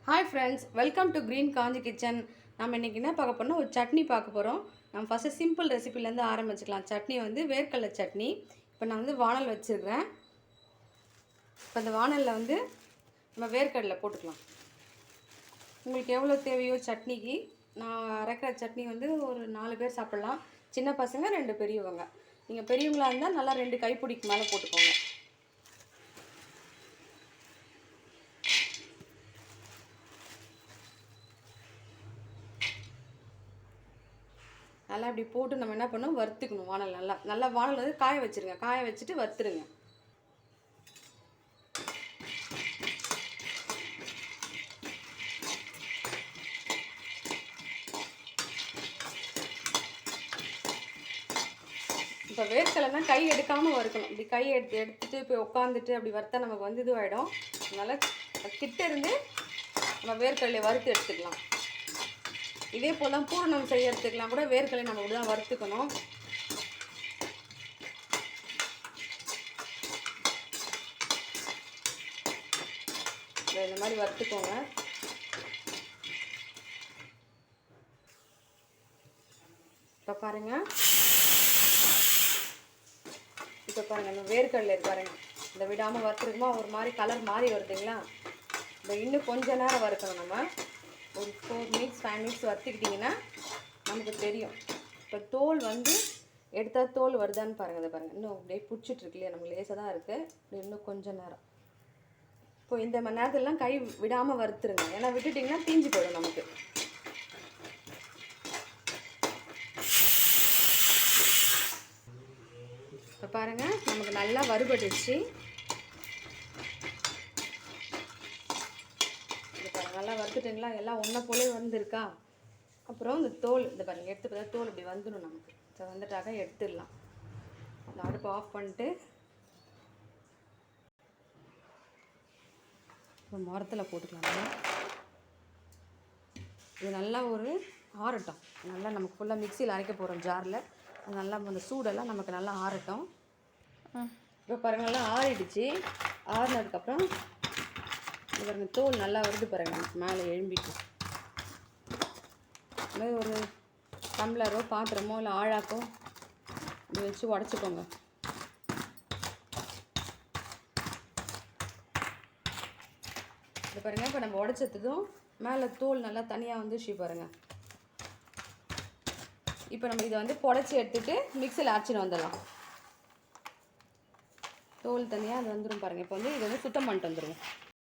Hi friends, welcome to Green Kanchi Kitchen. நம்ம இன்னைக்கு என்ன பார்க்க போறோம்னா ஒரு சட்னி பார்க்க போறோம். நம்ம ஃபர்ஸ்ட் சிம்பிள் ரெசிபில இருந்து ஆரம்பிச்சுக்கலாம். சட்னி வந்து வேர்க்கடலை சட்னி. இப்போ நான் வந்து வாணல் வச்சிருக்கேன். இப்போ அந்த வாணல்ல வந்து நம்ம வேர்க்கடலை போட்டுக்கலாம். உங்களுக்கு எவ்வளவு தேவையோ சட்னிக்கு நான் அரைக்கிற சட்னி வந்து ஒரு 4 பேர் சாப்பிடலாம். சின்ன பசங்க 2 பெரியவங்க. நீங்க பெரியவங்களா இருந்தா நல்லா 2 கைப்பிடிக்கு மேல போட்டுக்கோங்க. நல்லா இப்படி போட்டு நம்ம என்ன பண்ணணும், வறுத்துக்கணும். வாணல் நல்லா வாணல் வந்து காய வச்சுருங்க. காய வச்சுட்டு வறுத்துருங்க. இப்போ வேர்க்கடலைனா கை எடுக்காமல் வறுக்கணும். இப்படி கை எடுத்துட்டு போய் உட்காந்துட்டு அப்படி வறுத்தா நமக்கு வந்து இதுவாகிடும். அதனால் கிட்ட இருந்து நம்ம வேர்க்கடலையை வறுத்து எடுத்துக்கலாம். இதே போல் பூரணம் செய்யறதுக்கெலாம் கூட வேர்க்கடலை நம்ம இப்படி தான் வறுத்துக்கணும். இந்த மாதிரி வறுத்துக்கோங்க. இப்போ பாருங்கள், இந்த வேர்க்கடலை பாருங்கள், இந்த விடாமல் வறுத்துருக்குமா ஒரு மாதிரி கலர் மாறி வருதுங்களா. இந்த இன்னும் கொஞ்ச நேரம் வறுக்கணும். நம்ம ஒரு 4 மினிட்ஸ் 5 மினிட்ஸ் வறுத்துக்கிட்டிங்கன்னா நமக்கு தெரியும். இப்போ தோல் வந்து எடுத்தால் தோல் வருதான்னு பாருங்கள். இதை பாருங்கள், இன்னும் அப்படியே பிடிச்சிட்ருக்கு இல்லையா, நமக்கு லேசாக தான் இருக்குது. இப்படி இன்னும் கொஞ்சம் நேரம். இப்போ இந்த மணி நேரத்துலலாம் கை விடாமல் வறுத்துருங்க. ஏன்னா விட்டுட்டிங்கன்னா தீஞ்சு போயிடும் நமக்கு. இப்போ பாருங்கள், நமக்கு நல்லா வறுபட்டுச்சு. நல்லா வறுத்துட்டுங்களா, எல்லாம் ஒன்றை போலே வந்துருக்கா. அப்புறம் இந்த தோல் இந்த பாருங்கள் எடுத்து பார்த்தா தோல் இப்படி வந்துடும் நமக்கு. ஸோ வந்துட்டாக்க எடுத்துடலாம். அந்த அடுப்பு ஆஃப் பண்ணிட்டு இப்போ மரத்தில் போட்டுக்கலாம். இது நல்லா ஒரு ஆறட்டும். நல்லா நமக்கு ஃபுல்லாக மிக்சியில் அரைக்க போகிறோம் ஜாரில். நல்லா அந்த சூடெல்லாம் நமக்கு நல்லா ஆறட்டும். இப்போ பாருங்கள், நல்லா ஆறிடுச்சு. ஆறினதுக்கப்புறம் பாருங்க தோல் நல்லா வருது பாருங்கள், நமக்கு மேலே எழும்பிட்டு. அது ஒரு டம்ளரோ பாத்திரமோ இல்லை ஆழாக்கோ இப்படி வச்சு உடச்சிக்கோங்க. இது பாருங்கள், இப்போ நம்ம உடச்சதுக்கும் மேலே தோல் நல்லா தனியாக வந்துச்சு பாருங்கள். இப்போ நம்ம இதை வந்து புடச்சி எடுத்துகிட்டு மிக்சியில் அரைச்சின்னு வந்துடலாம். தோல் தனியாக அது வந்துடும் பாருங்கள். இப்போ வந்து இதை வந்து சுத்தம் பண்ணிட்டு வந்துடுவோம்.